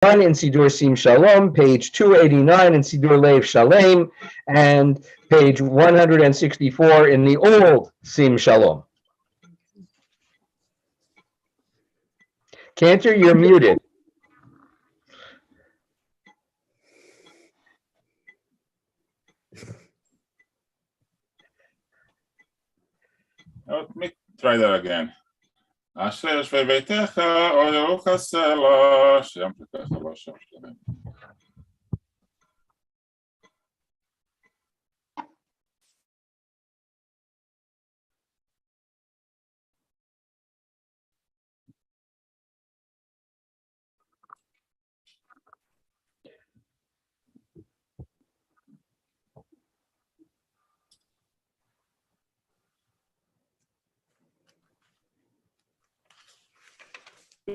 in Sidur Sim Shalom, page 289 in Sidur Lev Shalem, and page 164 in the old Sim Shalom. Cantor, you're muted. Let me try that again. אשר יושבי ביתך, אוי ירוך הסלע, שם פתח בשם שלהם.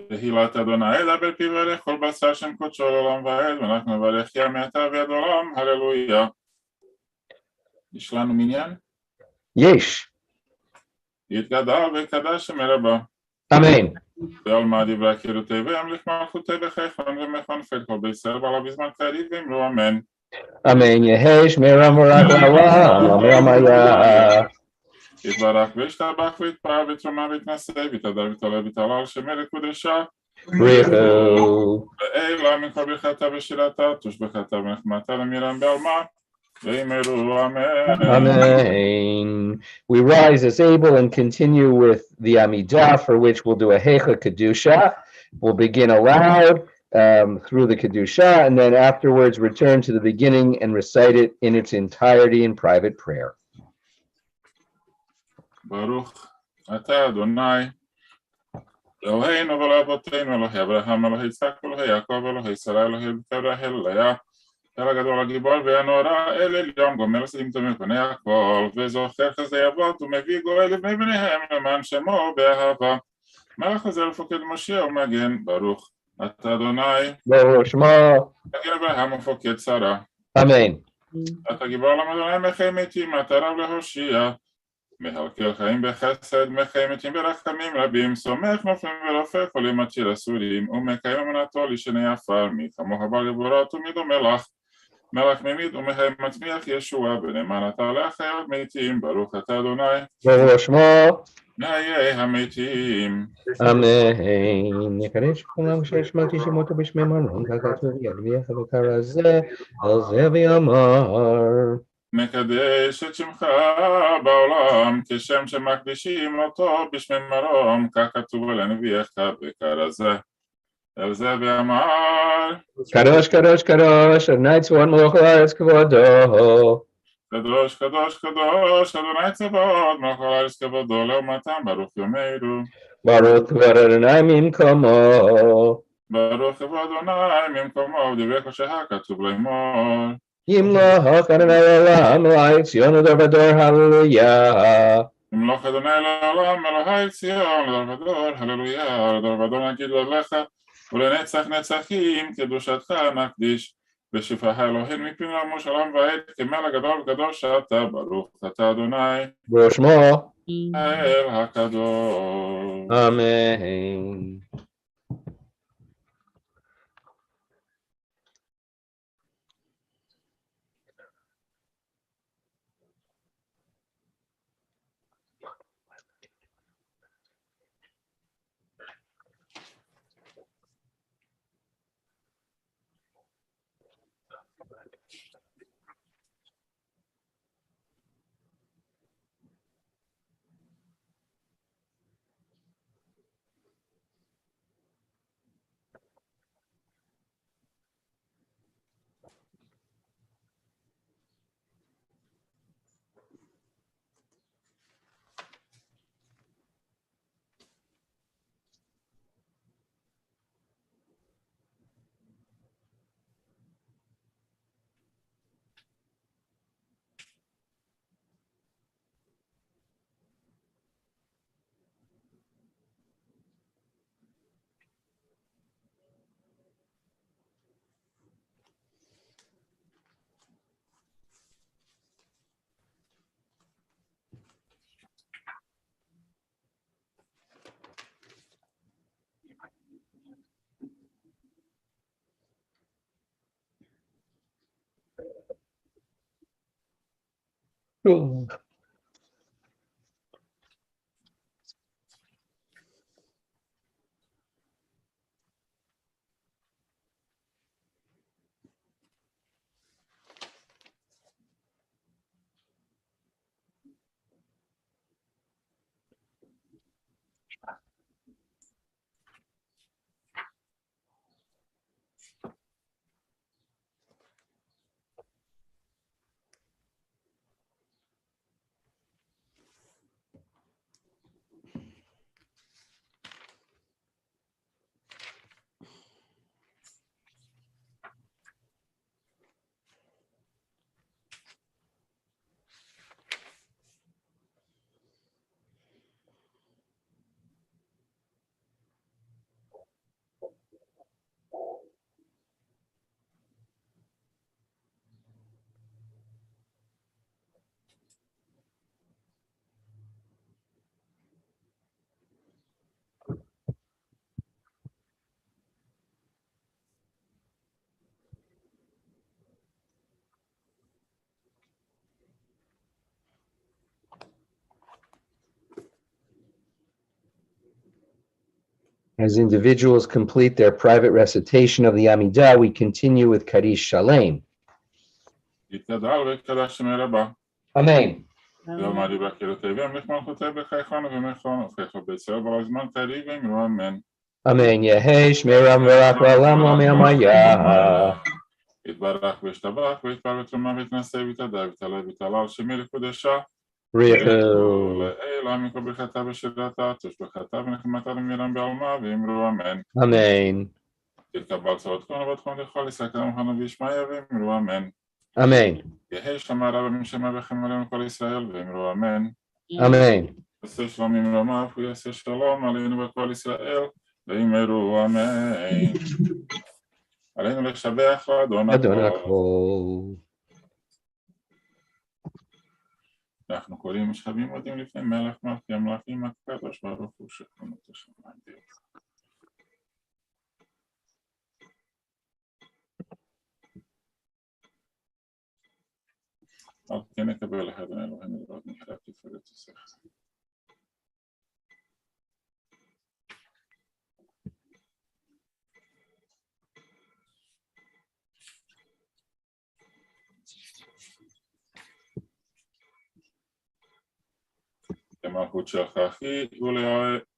תהילת אדוני דבר פיו ולך כל בשר שם קודשו לעולם ועד, ואנחנו נברך ים מעתה ועד עולם, הללויה. יש לנו מניין? יש. יתגדל ויקדש שם רבה. אמן. ועלמא דברי הקירותי וימליך מלכותי בחייכון ומחונפי כל בישראל בעלה בזמן קריב ואמרו אמן. אמן יהי שמרה מורת לעולם, לעולם היה. יתברך וישתבח ויתפאר ויתרומה ויתנשא ויתהדר ויתעלה ויתעלה על שמי לקודשה. בריחו. ואלה מכל ברכתה ושירתה תושבחתה ונחמתה למירם בעלמא. Amen. We rise as able and continue with the Amidah, for which we'll do a Hecha Kedusha. We'll begin aloud through the Kedusha, and then afterwards return to the beginning and recite it in its entirety in private prayer. Baruch Ata Adonai Eloheinu v'Eloheinu Elohei Abraham Elohei Yitzchak Elohei Yaakov Elohei Sarah Elohei B'Rahel Leah El הגדול הגיבור והנורא אל עליון גומר עשידים טובים מפני הכל וזוכר חסדי אבות ומביא גואל לבני בניהם למען שמו באהבה מלך הזה לפוקד משה ומגן ברוך אתה אדוני ברוך שמו מגן אברהם ופוקד שרה אמן אתה גיבור לעם אדוני מחי מתים אתה רב להושיע מהלכל חיים בחסד מחי מתים ברחמים רבים סומך נופלים ורופא חולים עד אסורים ומקיים אמונתו לשני עפר מי כמוך בגבורות ומדומה לך מלך ממיד ומהם מצמיח ישוע ונאמן אתה להחיות מתים ברוך אתה אדוני ברוך שמו מחיי המתים אמן נקדש כולם כששמעתי שמותו בשמי מרום ככתוב ידביך וקרא זה על זה ויאמר מקדש את שמך בעולם כשם שמקדישים אותו בשמי מרום ככתוב על הנביאך וקרא זה על זה ואמר קדוש קדוש קדוש אדוני צבאות מלך הארץ כבודו קדוש קדוש קדוש אדוני צבאות מלך הארץ כבודו לעומתם ברוך יאמרו ברוך כבוד אדוני ממקומו ברוך כבוד אדוני ממקומו ודברי קודשך כתוב לאמור ימלוך אדוני לעולם אלוהי ציון לדור ודור הללויה ימלוך אדוני לעולם אלוהי ציון לדור ודור הללויה לדור ודור נגיד לך ולנצח נצחים קדושתך נקדיש ושפחה אלוהים מפי נעמוש עולם ועד כמל הגדול וקדוש אתה ברוך אתה אדוני ברוך שמו האל הקדוש אמן As individuals complete their private recitation of the Amidah, we continue with Kaddish Shalem. יתגדל ויתקדש שמי רבה. Amen. ואלמד יברא קהילותיי וימליך מלכותיי בחייכון ובמלכון ובחייך בישראל ברא זמן קריב ואמרו אמן. Amen. Yehei Shmei Ram V'Rach L'Olam L'Amaya. יתברך וישתבח ויתפאר ותרומה ויתנשא ויתהדר ויתעלה ויתעלה על שמי לקודשה. Richu. לעילא מכל ברכתה ושירתה תושבחתה ונחמתה למירם בעלמה ואמרו אמן. Amen. תתקבל צורת כהן ובתחום לכל ישראל כמוכן וישמעיה ואמרו אמן. Amen. יהי שלמה רב משמע וחם עלינו כל ישראל ואמרו אמן. Amen. יעשה שלום ממרומיו ויעשה שלום עלינו וכל ישראל ואמרו אמן. עלינו לשבח לאדון Adon הכל. HaKol. אנחנו קוראים משאבים מודים לפני מלך מלכי המלכים הקדוש ברוך הוא שכונות השמיים דרך. על כן נקבל אדון אלוהינו לראות נחלת תפארת תוסך. למלכות שלך אחי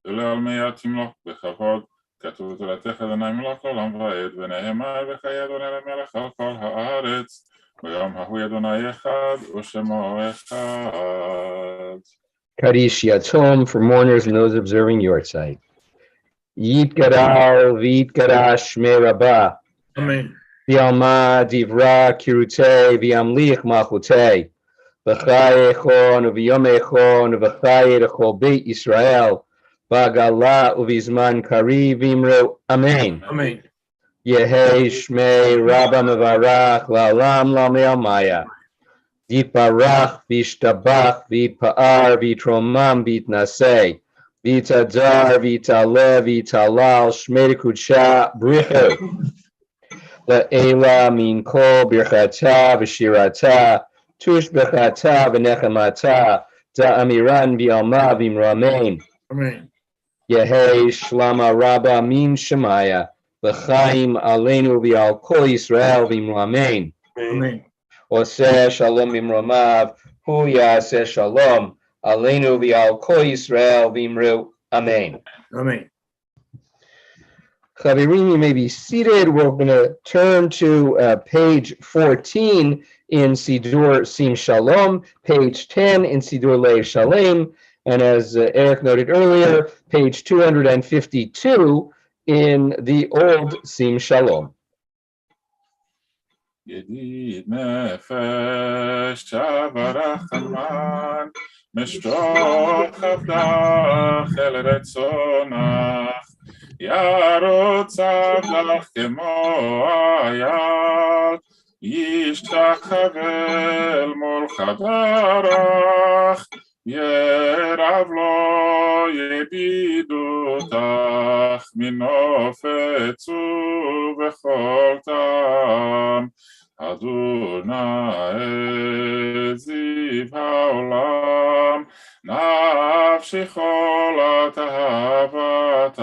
ולעלמיה תמלוך בכבוד. כתוב תורתך אדוני מלך לעולם ועד ונאמר וחיי אדוני למלך על כל הארץ. ביום ההוא אדוני אחד ושמו אחד. Kaddish Yatom for mourners and those observing your site. Yitgadal v'yitgadash Shmei Rabbah. Amen. V'yalma divra kirutei v'yamlich malchutei. V'chai echon v'yom echon v'chai echol Beit Israel. V'agala uvizman kari v'imru. Amen. Amen. Yehei Shmei Rabba Mevarach La'olam L'Amaya. Yiparach v'ishtabach v'ipa'ar v'tromam v'itnaseh. V'itadar v'itale v'talal Shmei Kudsha Brichu. La'ela min kol birchata v'shirata. Tush b'chata v'nechamata. Da'amiran v'alma v'imramein. Amen. Yehei Shlama Rabba min Shemaya. L'chaim aleinu v'al kol Yisrael v'imramein. Amen. Oseh shalom imromav, hu yaseh shalom, aleinu v'al kol Yisrael v'imru. Amen. Amen. Chavirim, you may be seated. We're going to turn to page 14 in Sidur Sim Shalom, page 10 in Sidur Lev Shalem, and as Eric noted earlier, page 252 in the old Sim Shalom. ידיד נפש ברחמן משוך עבדך אל רצונך ירוץ עבדך כמו אייל ישתחווה אל מול חדרך ירב לו ידידותך מנופץ ובכל טעם אדוני זיו העולם, נפשי חולת אהבתך,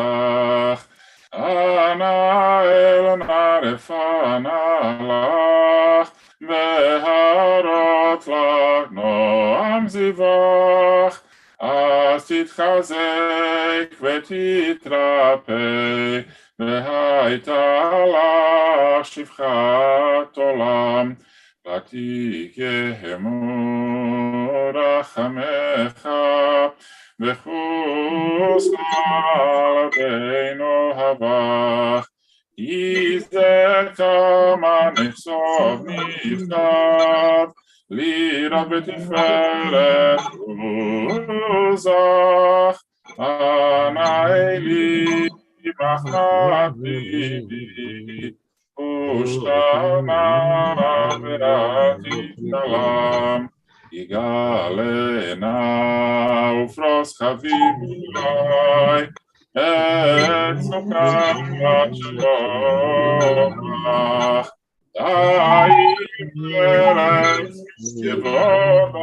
אנא אל נא לפנה לך, והרות לך נועם זיווך, אז תתחזק ותתרפא, והייתה לך שפחת עולם, ותקיימו רחמך, וחוס עלינו הבך, כי זה כמה נחשוב נכתב, לירה בתפארת עוזך, אנא אלי מחלתי, ושתנה וראתי שלם, יגלנה ופרוס חביב אלי, את סוכת שלום לך, דיים ארץ יבורך,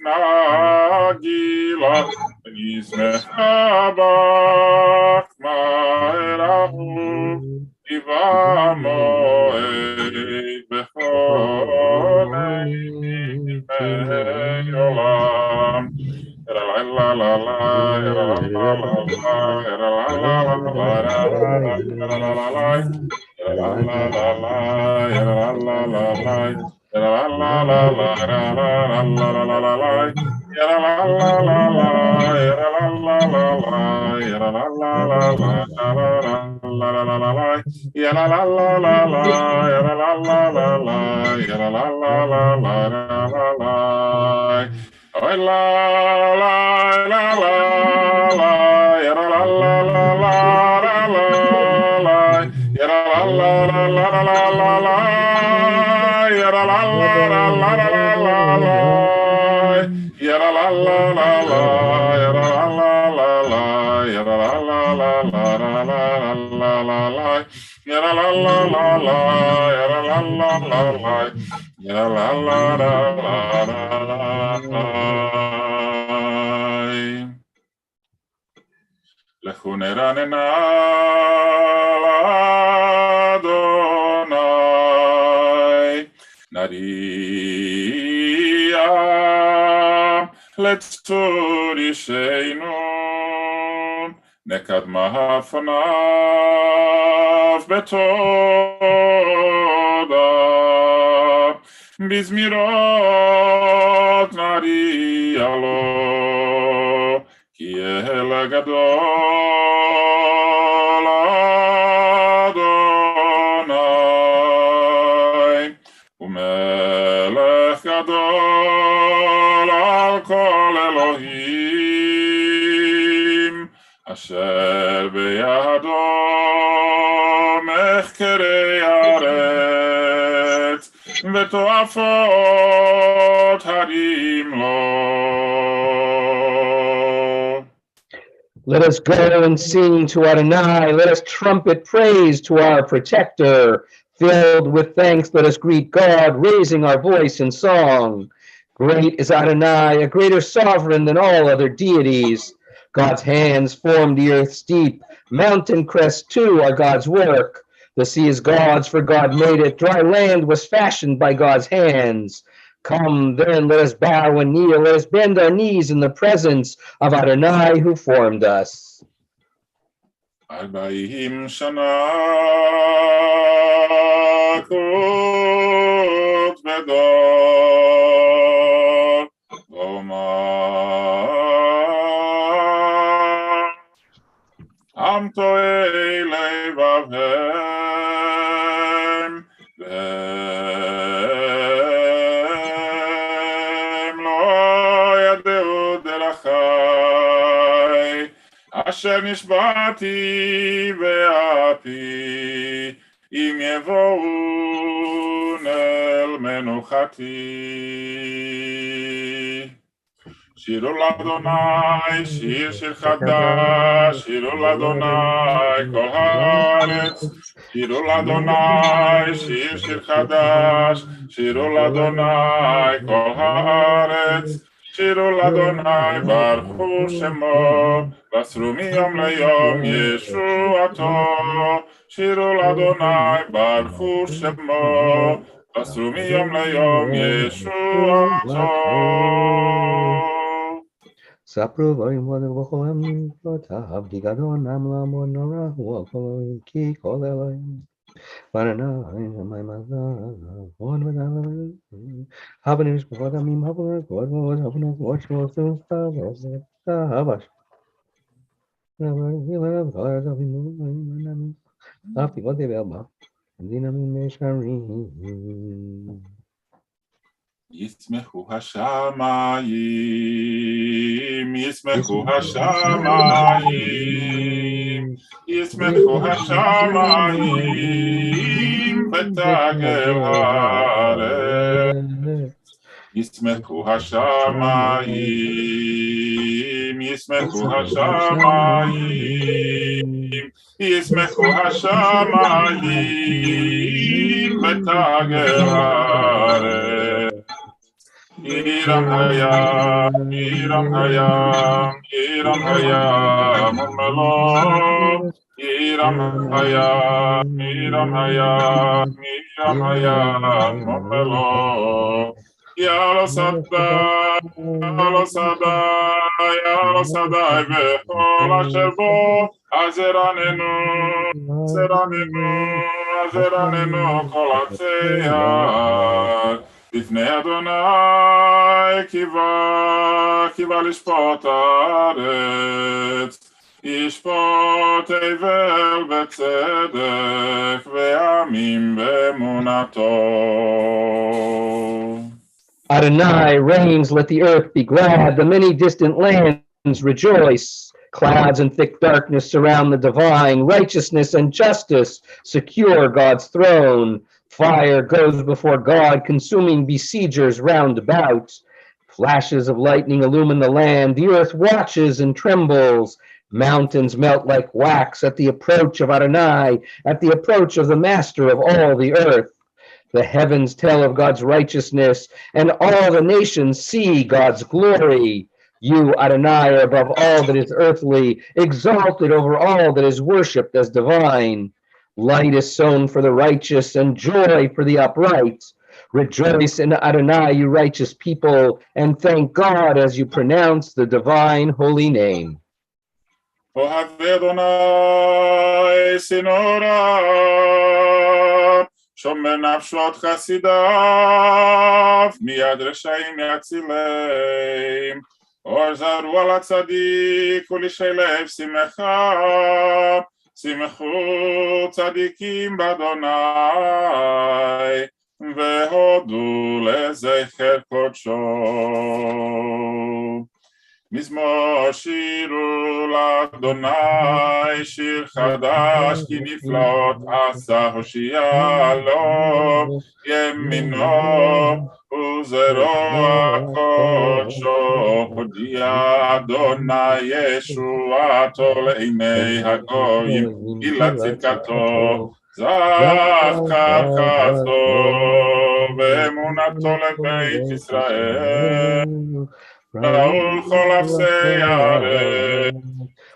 נגילה ונשמחה בך, מהר אהוב טבעה מועד בכל ימי עולם. Oy la la la la la, yara la la la la la la, yara la la la la la la la, yara la la la la la la la, yara la la la la, yara la la la la, yara la la la la la la la la, yara la la la la, yara la la la la. La la la la la la la. לכו נרננה לאדוני, נריע לצור אישנו, נקדמה פניו בתודה, בזמירות נריע לו, כי אל גדול אדוני, ומלך גדול על כל אלוהים, אשר בידו מחקרי הארץ, ותועפות הרים לו. Let us go and sing to Adonai. Let us trumpet praise to our protector. Filled with thanks, let us greet God, raising our voice in song. Great is Adonai, a greater sovereign than all other deities. God's hands formed the earth's deep. Mountain crests, too, are God's work. The sea is God's, for God made it. Dry land was fashioned by God's hands. Come, then, let us bow and kneel. Let us bend our knees in the presence of Adonai who formed us. 40 שנה כות בדור, ואומר, עם טועה לבבם, והם לא ידעו דרכי, אשר נשבעתי באפי, אם יבואון אל מנוחתי. שירו לאדוני, שיר שיר חדש, שירו לאדוני כל הארץ, שירו לאדוני, שיר שיר חדש, שירו לאדוני כל הארץ, שירו לאדוני ברכו שמו, בסרו מיום ליום ישועתו, שירו לאדוני ברכו שמו, בסרו מיום ליום ישועתו. ספרו דברים ובכולם פרטיו, כי גדול לעמוד נורא הוא כל אלוהים, כי כל אלוהים. ואדוני שמיים עליו, עוד ודאי, הבנים משפחות עמים, הבנים כבוד ועוד, הבנים כבוד שעושים סתיו, ועושים סתיו, אף תקוות דבר בה, דינמים ישרים. ישמחו השמיים, ישמחו השמיים, ישמחו השמיים, ותגל הארץ. ישמחו השמיים, ישמחו השמיים, ישמחו השמיים, ותגל הארץ. אירם הים, אירם הים, אירם הים ומלואו, אירם הים, אירם הים, אירם הים ומלואו. יאללה סדאי, יאללה סדאי, יאללה סדאי וכל אשר בו, אז ארננו, אז ארננו, אז ארננו כל עצי יד. לפני אדוני קיווה לשפוט הארץ, ישפוט אבל בצדק ועמים באמונתו. Adonai reigns, let the earth be glad, the many distant lands rejoice. Clouds and thick darkness surround the divine, righteousness and justice secure God's throne. Fire goes before God, consuming besiegers round about. Flashes of lightning illumine the land, the earth watches and trembles. Mountains melt like wax at the approach of Adonai, at the approach of the master of all the earth. The heavens tell of God's righteousness, and all the nations see God's glory. You, Adonai, are above all that is earthly, exalted over all that is worshipped as divine. Light is sown for the righteous, and joy for the upright. Rejoice in Adonai, you righteous people, and thank God as you pronounce the divine holy name. אוהבי אדוני שנורא, שומר נפשות חסידיו, מיד רשעים יצילם. אור זרו על הצדיק ולשי לב שמחה, שמחו צדיקים באדוני, והודו לזכר קודשו. מזמור שירו לאדוני, שיר חדש, כי נפלאות עשה הושיע לו, ימינו וזרוע קודשו, הודיע אדוני ישועתו לעיני הגויים, גילה צדקתו, זכר חסדו, ואמונתו לבית ישראל. ראו כל אפסי הארץ,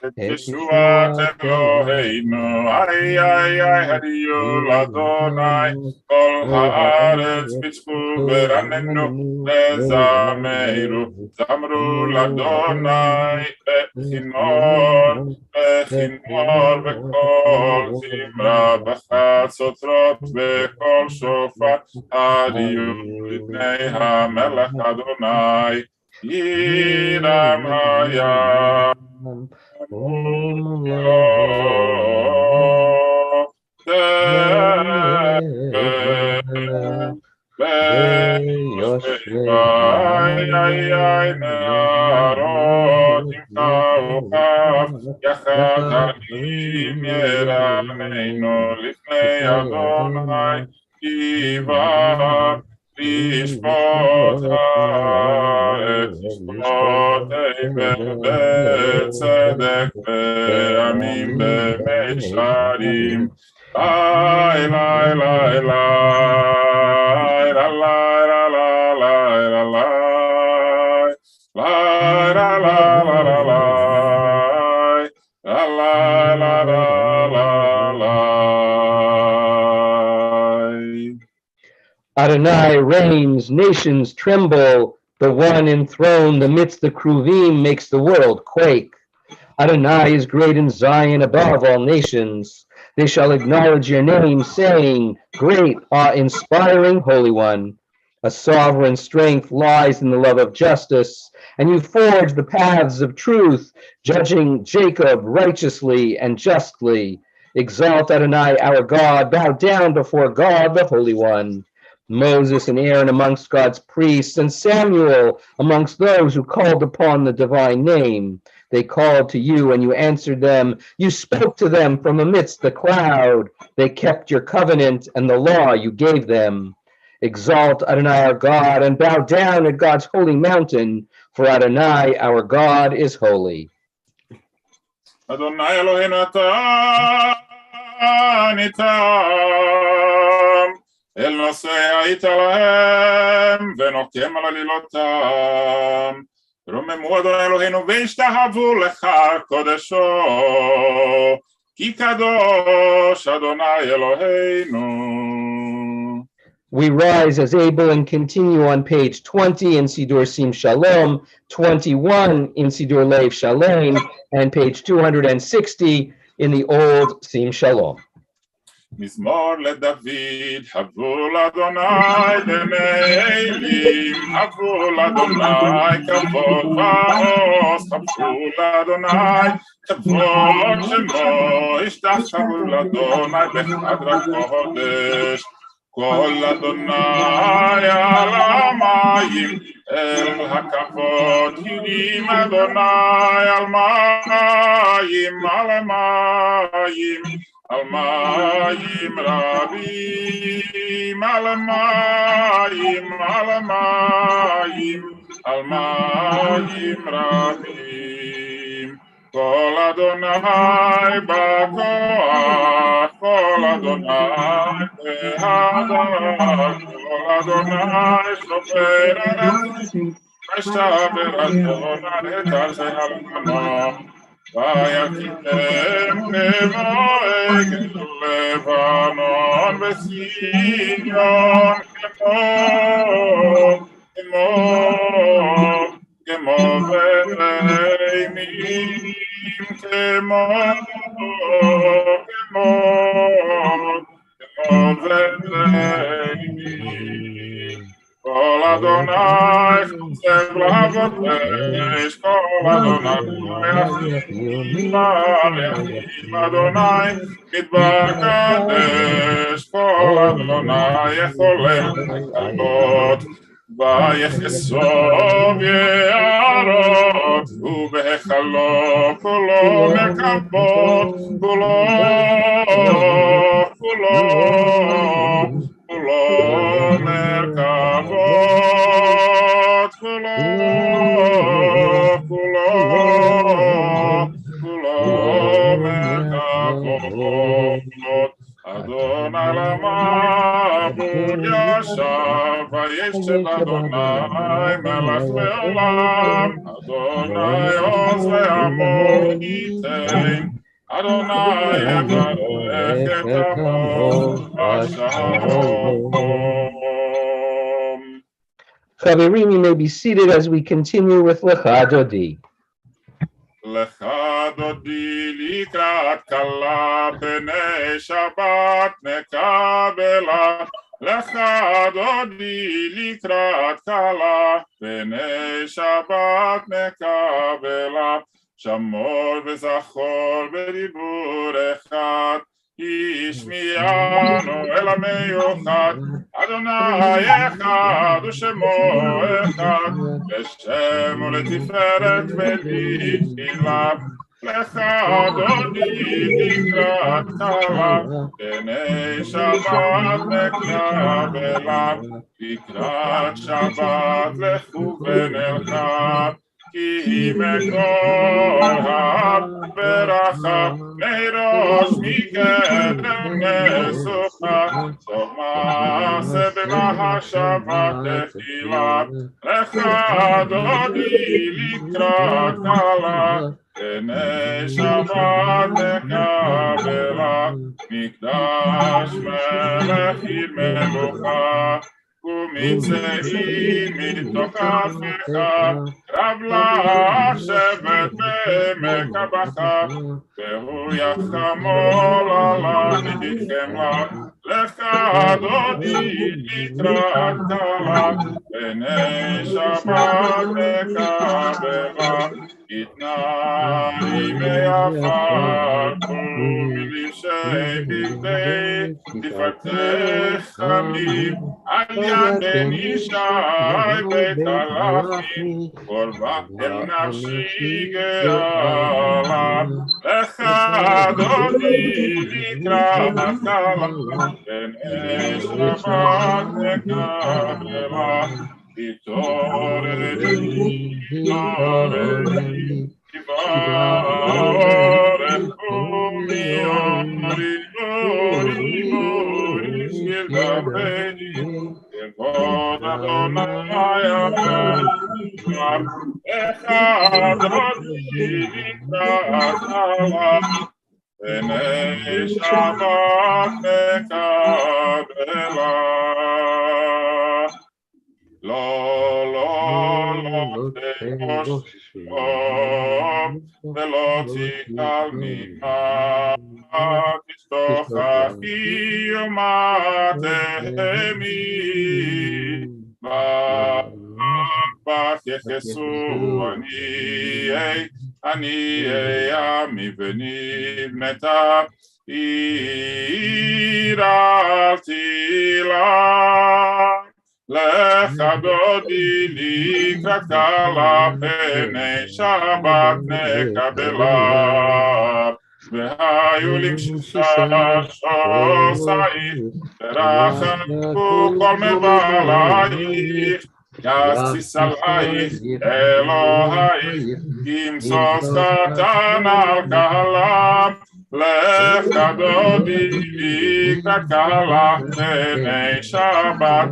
את ישועת אלוהינו, איי איי איי הדיו לאדוני, כל הארץ פצחו ורננו וזמרו, זמרו לאדוני בכינור, בכינור בכל זמרה, בחצוצרות בכל שופר, הדיו לפני המלך אדוני. ירם הים נערות ימחרו כף יחד הרים ירננו לפני אדוני קיווה לשפוט הארץ, לשפוט בצדק ועמים במישרים. לי, לי, לי, לי, la la la la la la la la la la la la la la la. Adonai reigns, nations tremble. The one enthroned amidst the Kruvim makes the world quake. Adonai is great in Zion above all nations. They shall acknowledge your name, saying, Great, awe-inspiring Holy One. A sovereign strength lies in the love of justice, and you forge the paths of truth, judging Jacob righteously and justly. Exalt Adonai our God, bow down before God the Holy One. Moses and Aaron amongst God's priests, and Samuel amongst those who called upon the divine name. They called to you, and you answered them. You spoke to them from amidst the cloud. They kept your covenant and the law you gave them. Exalt Adonai our God, and bow down at God's holy mountain, for Adonai our God is holy. Adonai Eloheinu אתה ניתם, אל נושא היית להם, ונוקם על עלילותם. רוממו אדוני אלוהינו והשתחוו לך קודשו, כי קדוש אדוני אלוהינו. We rise as able and continue on page 20 in Sidur Sim Shalom, 21 in Sidur Lev Shalem, and page 260 in the old Sim Shalom. מזמור לדוד, הבו לאדוני בנעילים, הבו לאדוני כבוד ועוז, הבו לאדוני כבוד שמו, השתחוו לאדוני בחדר הקודש. כל אדוני על המים, אל הכבוד, יודעים אדוני על מים, על המים. על מים רבים, על מים, על מים, על מים רבים. כל אדוני בכוח, כל אדוני בהדר, כל אדוני שופר ארצי, משתבר אדוני את ארצי הלבנון. ויקיתם כמועד לבנון וציון כמו ורעמים, כמו ורעמים. כל אדוני חוצב להבותש, כל אדוני יחים אדוני מדבר קדש, כל אדוני יחולם חכלות, ויחסוב יערות, ובהיכלו כולו מרכבות, כולו מרכבות, כולו מרכבות. אדוני למעבוד ישב, וישב אדוני מלך לעולם. אדוני עוז לעמו ייתן, אדוני יברך את עמו בשלום. Chaverim, you may be seated as we continue with Lecha Dodi. Lecha Dodi לקראת כלה בני שבת נקבלה. Lecha Dodi לקראת כלה בני שבת נקבלה. שמור וזכור בדיבור אחד, ישמיענו אל המיוחד. אדוני אחד ושמו אחד, לשם ולתפארת ולתהילה. לך דודי לקראת כלה, פני שבת מקבלה, לקראת שבת לכו ונלכה, כי מקור הברכה, מראש מקדם משוכה, סוף מעשה במחשבה תחילה, לך דודי לקראת כלה, פני שבת מקבלה, מקדש מלך עיר מלוכה, ומצאים מתוך אפיך, רב לשבת בעמק הבכה, והוא יחמול עליכם לה, לך דודי לקראת כלה, פני שבת מקבלה, יתנאי מעפר ומלבשי בגדי תפתח חמים, על יד בן ישי בית הלכים, קורבה אל נפשי גאלה, לך דודי לקראת כלה, פני שבת מקבלה, תתעוררי, תתעוררי, תברך ומיורי, מורי, מורי, שיר דברי, כבוד אדוני המלך, אחד דודי לקראת כלה, פני שבת מקבלה. לא, לא, לא תחוש ולא תקל ממך, תשתוך אחי ומתהמי, בך יחסו אני עמי ונבנתה עיר אל תילה. לך דודי לקראת כלה, פני שבת נקבלה, והיו למששה שוסייך, ורחקו כל מבלייך, יסיס עלייך אלוהיך, כמסוס קטן על כלה, לך דודי לקראת כלה, פני שבת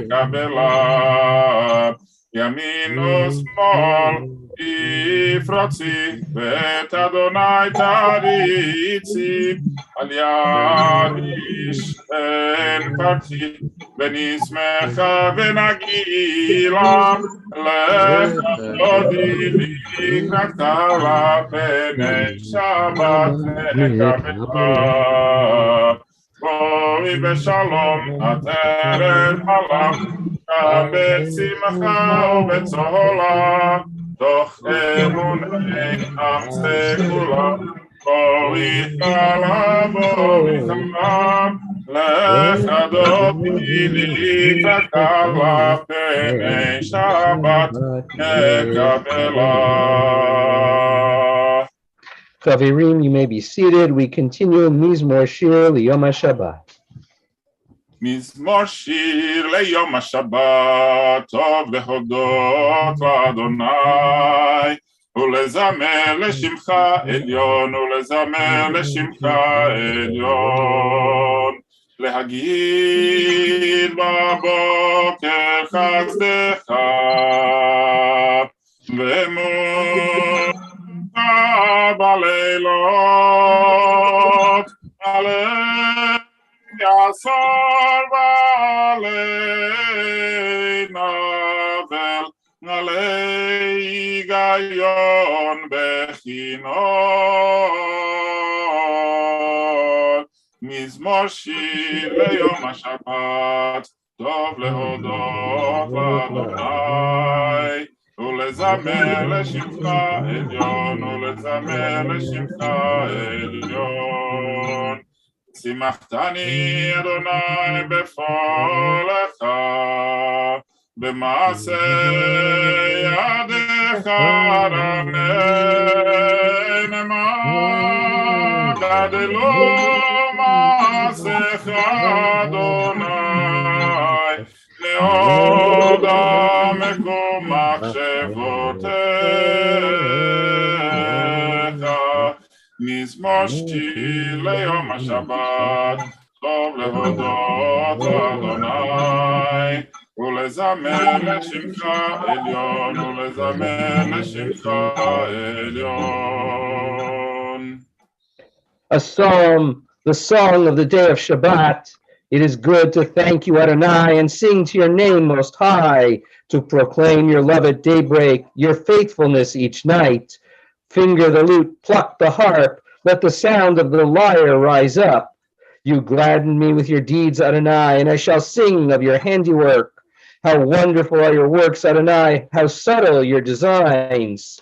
נקבלה, ימין ושמאל תפרוצי, ואת אדוני תריצי, על יד איש אין פרצי, ונשמחה ונגילה, לך דודי לקראת כלה, פני שבת נקבלה. בואי בשלום עטרת מלך, בשמחה ובצהלה, תוך אמוני עם סגולה, בואי כלה בואי חמה, לך דודי לקראת כלה, פני שבת נקבלה. Chavirim, you may be seated. We continue Mizmor Shir Liyom HaShabbat. מזמור שיר ליום השבת, טוב להודות לאדוני, ולזמר לשמך עליון, ולזמר לשמך עליון, להגיד בבוקר חסדך, ומות בלילות, יסור ועלי נבל, עלי היגיון בכינור. מזמור שיר ליום השבת, טוב להודות לאדוני, ולזמר לשמך עליון, ולזמר לשמך עליון. שימחתני אדוני בפועלך, במעשה ידך רנן שנאמר גדלו מעשיך אדוני מאוד עמקו מחשבותיך מזמור שיר ליום השבת טוב להודות לאדוני ולזמר לשמך עליון ולזמר לשמך עליון. A psalm, the song of the day of Shabbat. It is good to thank you, Adonai, and sing to your name most high, to proclaim your love at daybreak, your faithfulness each night. Finger the lute, pluck the harp, let the sound of the lyre rise up. You gladden me with your deeds, Adonai, and I shall sing of your handiwork. How wonderful are your works, Adonai, how subtle your designs.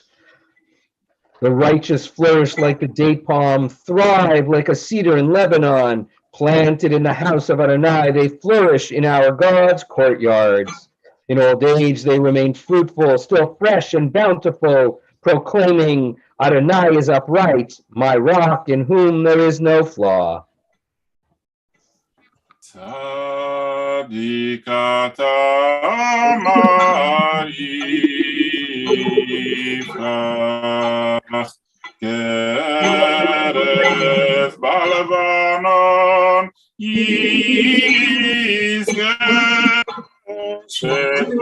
The righteous flourish like the date palm, thrive like a cedar in Lebanon. Planted in the house of Adonai, they flourish in our God's courtyards. In old age, they remain fruitful, still fresh and bountiful, proclaiming, Adonai is upright, my rock in whom there is no flaw. Tzadik ata marifach keres balevanon yizgeh shetulim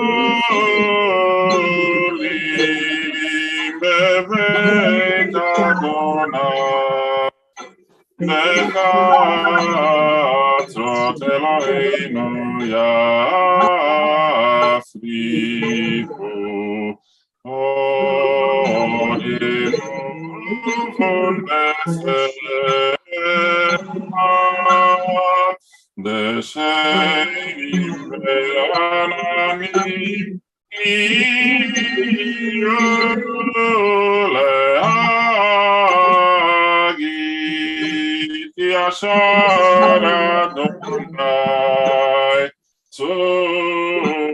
bebeit Adonai בחצרות אלוהינו יפריחו אוהבים בסלמת דשאים ועננים יהיו להגיד ישר אדוני צורי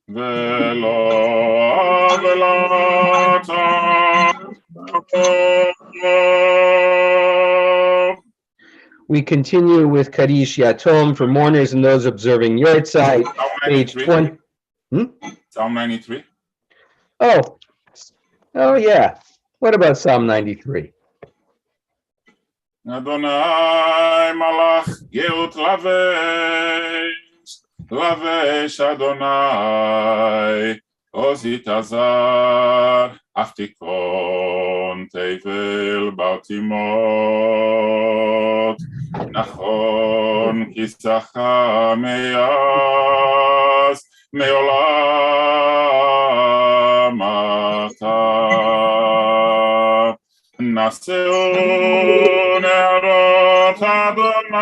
ולא עוולתם. We continue with Kaddish Yatom for mourners and those observing Yortzeit, page 20. Psalm 93. Oh, yeah. What about Psalm 93? Adonai malach geut lavesh Adonai ozit azar aftikon tevel baltimot nachon kisacha meyaz meolam ata naseu נרות אדוני,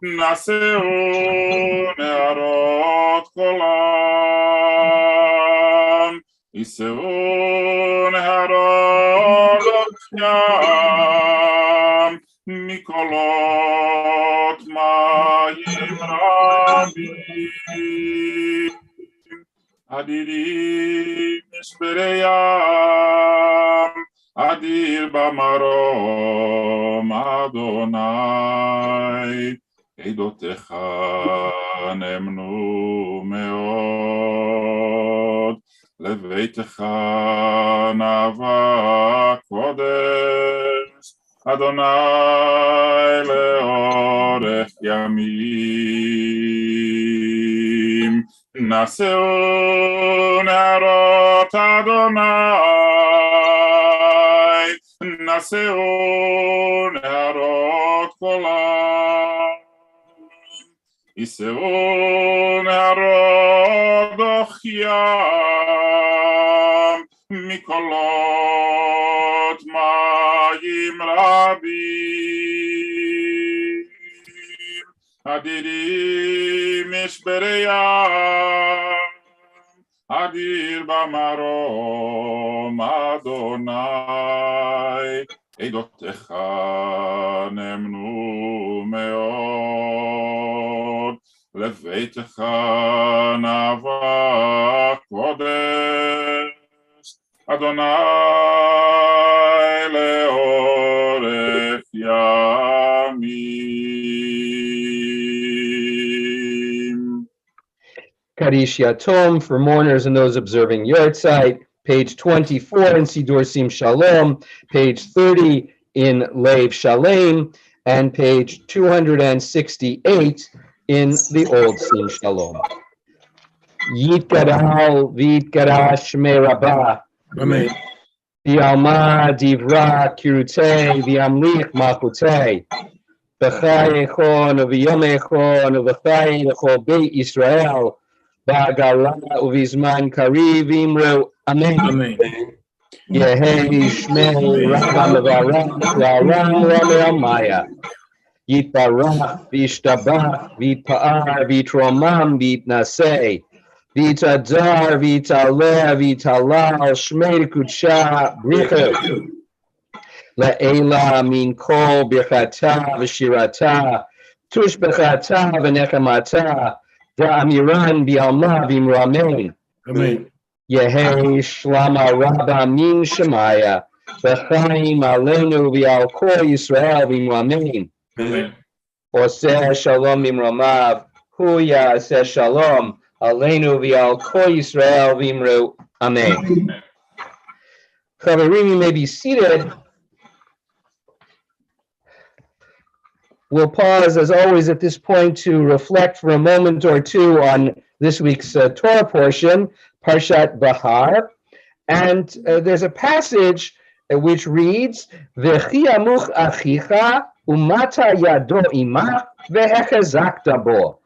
נשאו נרות קולם, יישאו נרות ים, מקולות מים רבים, אדירים משברי ים, אדיר במרום אדוני, עדותיך נאמנו מאוד, לביתך נאווה קודש, אדוני לאורך ימים. נשאו נרות אדוני, נשאו נרות קולם, יישאו נרות דוח ים, מקולות מים רבים, אדירים משברי ים, אדיר במרום אדוני, עדותיך נאמנו מאוד, לביתך נאווה קודש, Adonai leoref yamim. Kaddish Yatom for mourners and those observing Yortzeit, page 24 in Sidur Sim Shalom, page 30 in Lev Shalem, and page 268 in the Old Sim Shalom. Yitgadal v'yitgadal Shmei Rabbah. Amen. V'alma divra kirutei v'amlich malchutei. B'chai echon v'yom echon v'chai echol Beit Israel. Ba'gala uvizman kariv imru. Amen. Amen. Yehi shmei rabba mevarach la'aram la'me'amaya. Yitbarach v'yishtabach v'yitpa'ar v'yitromam v'yitnaseh. V'yitadar v'yitaleh v'yitalal shmei kudsha brichu. Le'ela min kol birchata v'shirata. Tush bechata v'nechamata. V'amiran v'alma v'imru amen. Amen. Yehi shlama rabba min shemaya. V'chaim alenu v'al kol Yisrael v'imru amen. Amen. Oseh shalom imromav, hu ya'aseh shalom, aleinu v'al kol Yisrael v'imru, amen. Chaverim, you may be seated. We'll pause, as always, at this point to reflect for a moment or two on this week's Torah portion, Parshat Bahar. And there's a passage which reads, V'chi amuch achicha umata yado imach vehechazakta bo.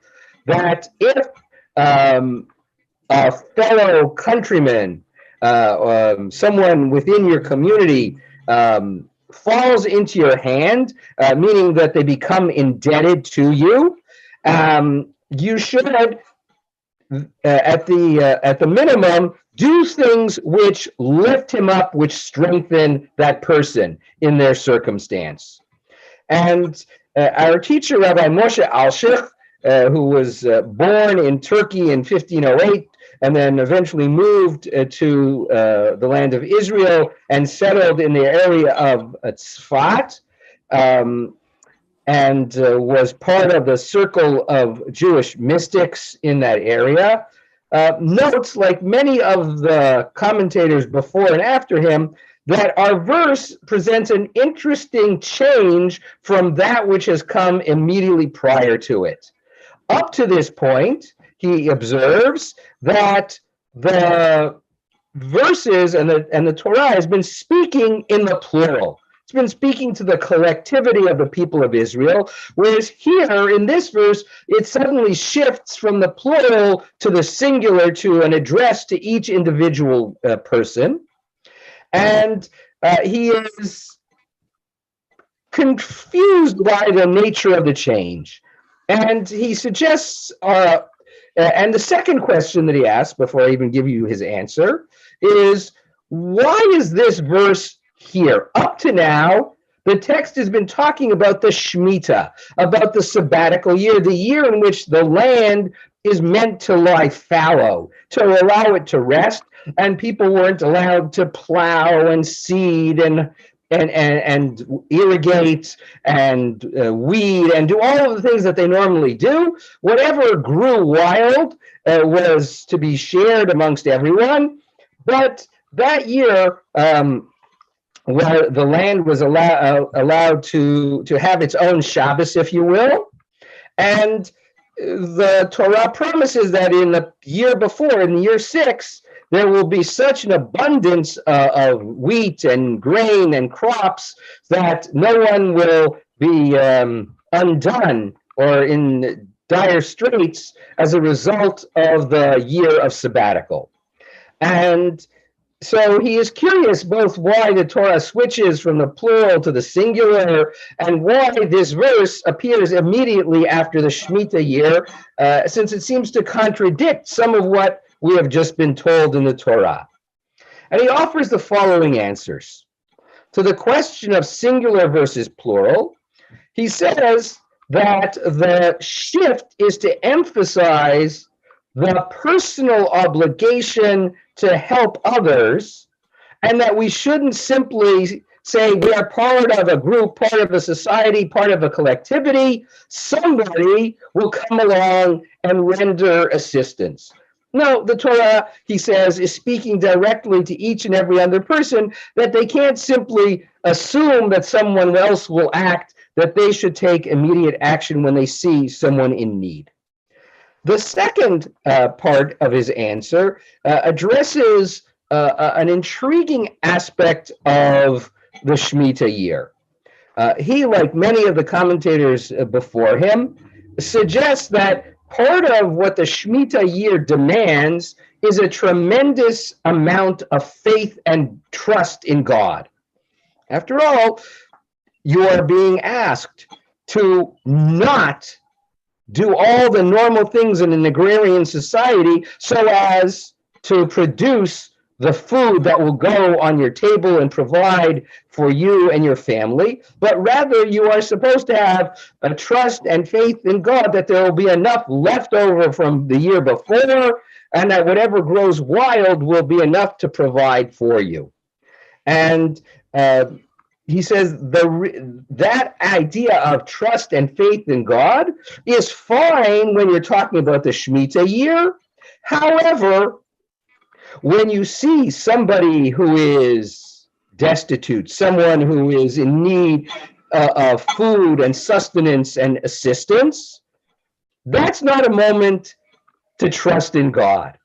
That if a fellow countryman, someone within your community, falls into your hand, meaning that they become indebted to you, you should, at the minimum, do things which lift him up, which strengthen that person in their circumstance. And our teacher, Rabbi Moshe Alshich, who was born in Turkey in 1508, and then eventually moved to the land of Israel and settled in the area of Tzfat, and was part of the circle of Jewish mystics in that area, notes, like many of the commentators before and after him, that our verse presents an interesting change from that which has come immediately prior to it. Up to this point, he observes that the verses and the Torah has been speaking in the plural. It's been speaking to the collectivity of the people of Israel, whereas here in this verse, it suddenly shifts from the plural to the singular, to an address to each individual person. And he is confused by the nature of the change. And he suggests, and the second question that he asks, before I even give you his answer, is why is this verse here? Up to now, the text has been talking about the Shemitah, about the sabbatical year, the year in which the land is meant to lie fallow, to allow it to rest, and people weren't allowed to plow and seed and irrigate and weed and do all of the things that they normally do. Whatever grew wild was to be shared amongst everyone. But that year, where the land was allowed to have its own Shabbos, if you will, and the Torah promises that in the year before, in the year 6, there will be such an abundance of wheat and grain and crops that no one will be undone or in dire straits as a result of the year of sabbatical. And so he is curious both why the Torah switches from the plural to the singular, and why this verse appears immediately after the Shemitah year, since it seems to contradict some of what we have just been told in the Torah. And he offers the following answers. To the question of singular versus plural, he says that the shift is to emphasize the personal obligation to help others, and that we shouldn't simply say we are part of a group, part of a society, part of a collectivity. Somebody will come along and render assistance. No, the Torah, he says, is speaking directly to each and every other person, that they can't simply assume that someone else will act, that they should take immediate action when they see someone in need. The second part of his answer addresses an intriguing aspect of the Shemitah year. He, like many of the commentators before him, suggests that part of what the Shemitah year demands is a tremendous amount of faith and trust in God. After all, you are being asked to not do all the normal things in an agrarian society so as to produce the food that will go on your table and provide for you and your family, but rather you are supposed to have a trust and faith in God that there will be enough left over from the year before, and that whatever grows wild will be enough to provide for you. And he says that idea of trust and faith in God is fine when you're talking about the Shemitah year. However, when you see somebody who is destitute, someone who is in need of food and sustenance and assistance, that's not a moment to trust in God.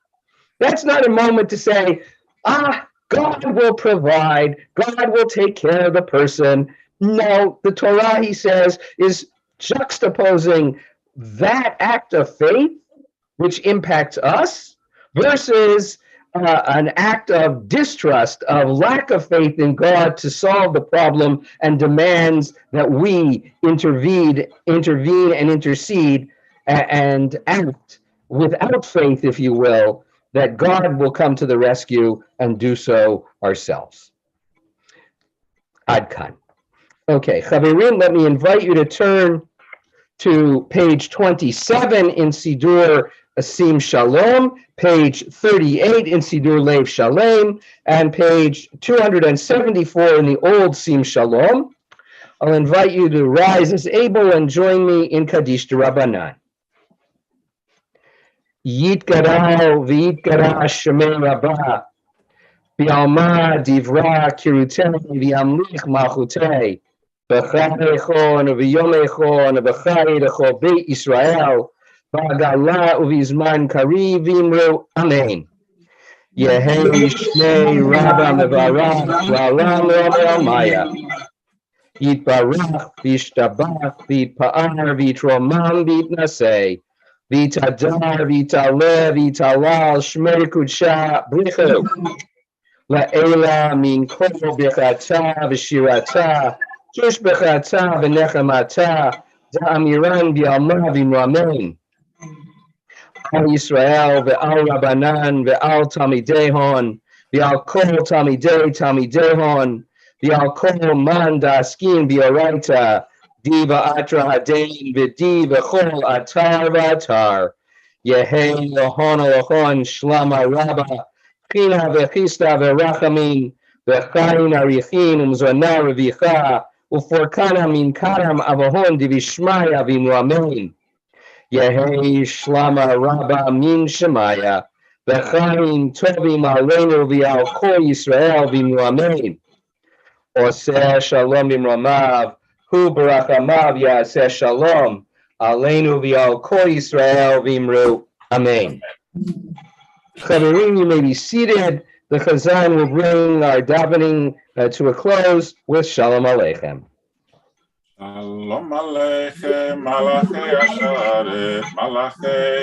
That's not a moment to say, God will provide, God will take care of the person. No, the Torah, he says, is juxtaposing that act of faith, which impacts us, versus an act of distrust, of lack of faith in God to solve the problem, and demands that we intervene and intercede and act without faith, if you will, that God will come to the rescue and do so ourselves. Ad kan. Okay, Chaverim, let me invite you to turn to page 27 in Sidur Asim Shalom, page 38 in Sidur Lev Shalem, and page 274 in the old Sim Shalom. I'll invite you to rise as able and join me in Kaddish Rabbanan. Yitgarau v'yitgara Shemei Rabbah, B'alma divra kirutei v'yamlich malchutei, b'chai echon v'yom echon b'chai echon Beit Israel, b'agala uv'izman kari v'imru amen. Yehei Shnei Rabba mevarach v'alam ro'mer maya. Yitbarach v'yishtabach v'yitpa'ar v'yitromam v'yitnasei. V'tadar v'taleh v'talal shmei kudsha brichu la'ela min kol bechata v'shirata tush bechata v'nechamata za'amiran b'alma v'imramen al Yisrael v'al Rabbanan v'al Tamidehon v'al kol Tamidehon v'al kol man da'askin b'oraita Diva atra hadain v'diva chol atar v'atar. Yehei lohon lohon shlama rabba. China v'chista v'rachamin. V'chayin arichin umzona revicha. Uforkana min karam avahon divishmaya v'imramein. Yehei shlama rabba min shemaya. V'chayin tovim aleinu v'al kol Yisrael v'imramein. Oseh shalom v'imramav. Hu barachamav yaseh shalom aleinu v'al kol Yisrael v'imru amen. Chaverim, you may be seated. The Chazan will bring our davening to a close with Shalom Aleichem. Shalom Aleichem, Malachei Asharet, Malachei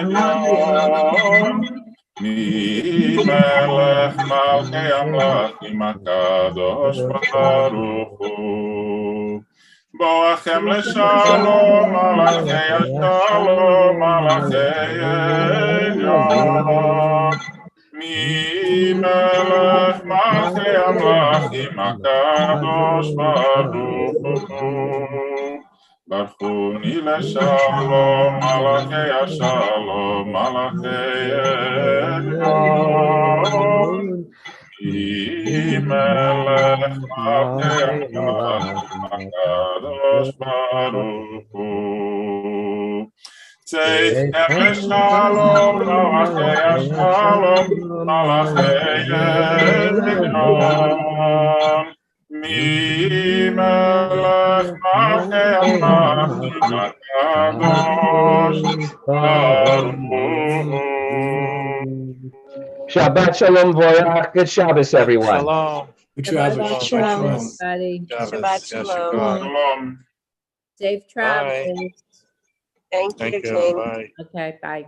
Elyon. Mi melech malchei amlachim HaKadosh Baruch Hu. Boachem leshalom, malachei ashalom, malachei elyon. Mi melech malchei amlachim HaKadosh Baruch Hu. Barchuni leshalom, malachei ashalom, malachei elyon. melech malchei hamelachim hakadosh baruch hu. Say, Shalom, Malachei Shalom, Malachei Zion. Mi melech malchei hamelachim hakadosh baruch hu. Shabbat Shalom Voyach. Good Shabbos, everyone. Shalom. Good Shabbos. Shabbat shalom, everybody. Shabbat Shalom. Shalom. Safe travels. Thank you, Thank you. King. Bye. Okay, bye.